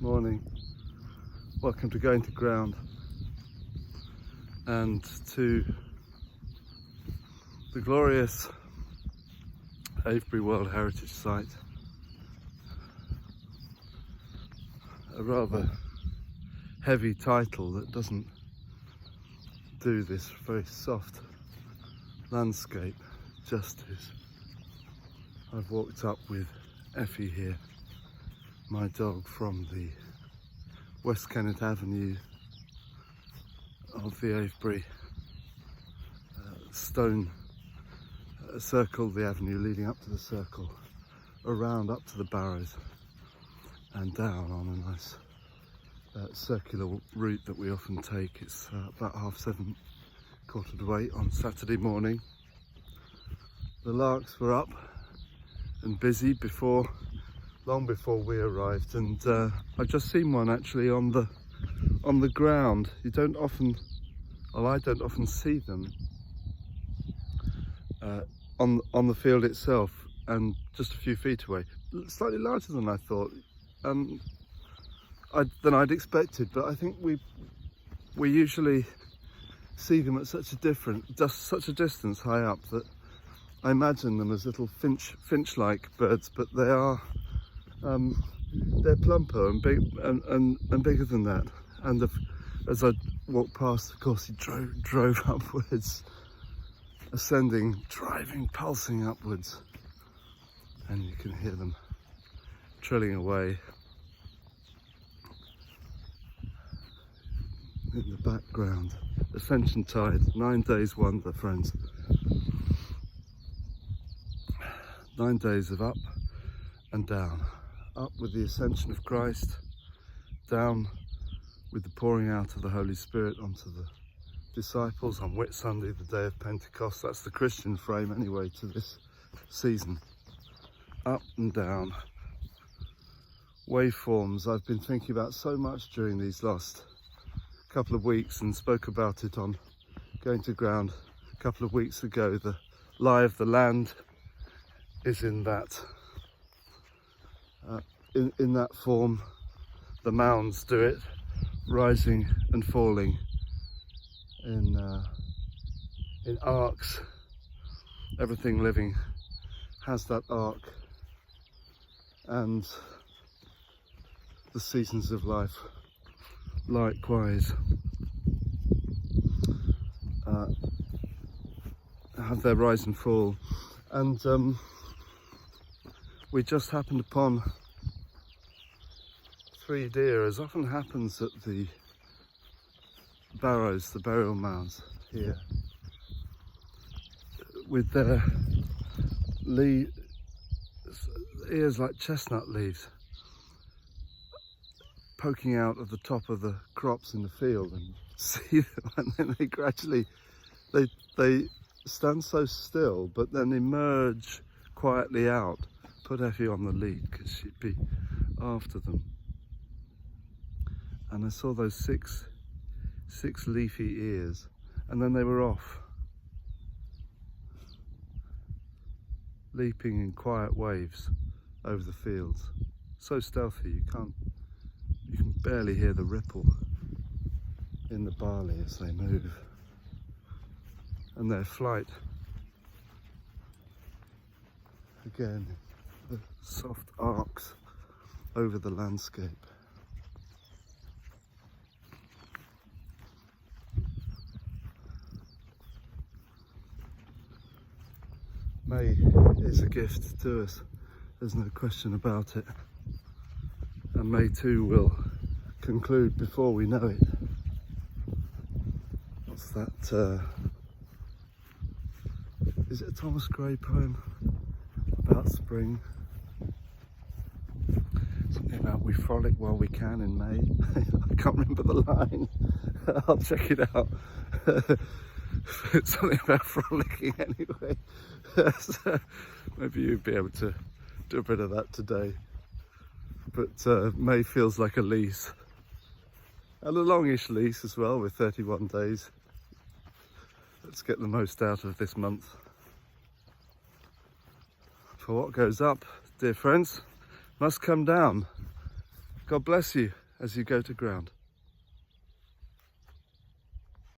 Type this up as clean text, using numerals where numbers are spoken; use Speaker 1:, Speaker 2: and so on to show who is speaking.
Speaker 1: Morning. Welcome to Going to Ground and to the glorious Avebury World Heritage Site. A rather heavy title that doesn't do this very soft landscape justice. I've walked up with Effie here, my dog, from the West Kennet Avenue of the Avebury stone circle, the avenue leading up to the circle, around up to the Barrows and down on a nice circular route that we often take. It's about 7:30, 7:45 on Saturday morning. The larks were up and busy long before we arrived, and I've just seen one actually on the ground. I don't often see them on the field itself, and just a few feet away. Slightly larger than I thought, than I'd expected, but I think we usually see them at such a distance high up that I imagine them as little finch-like birds, but they're plumper and big and bigger than that. And as I walked past, of course, he drove upwards, pulsing upwards, and you can hear them trilling away in the background. Ascension Tide, 9 days wonder, friends. 9 days of up and down. Up with the ascension of Christ, down with the pouring out of the Holy Spirit onto the disciples on Whit Sunday, the day of Pentecost. That's the Christian frame anyway to this season. Up and down. Waveforms I've been thinking about so much during these last couple of weeks, and spoke about it on Going to Ground a couple of weeks ago. The lie of the land is in that in that form. The mounds do it, rising and falling in arcs. Everything living has that arc, and the seasons of life likewise have their rise and fall. And we just happened upon 3 deer, as often happens at the Barrows, the burial mounds here, with their ears like chestnut leaves poking out of the top of the crops in the field, and see them, and then they gradually they stand so still, but then emerge quietly out. Put Effie on the lead because she'd be after them. And I saw those six leafy ears, and then they were off, leaping in quiet waves over the fields. So stealthy, you can barely hear the ripple in the barley as they move. And their flight, again, the soft arcs over the landscape. May is a gift to us, there's no question about it. And May too will conclude before we know it. What's that? Is it a Thomas Gray poem about spring? Something about we frolic while we can in May. I can't remember the line. I'll check it out. It's something about frolicking anyway. So maybe you'd be able to do a bit of that today. But May feels like a lease, and a longish lease as well, with 31 days. Let's get the most out of this month. For what goes up, dear friends, must come down. God bless you as you go to ground.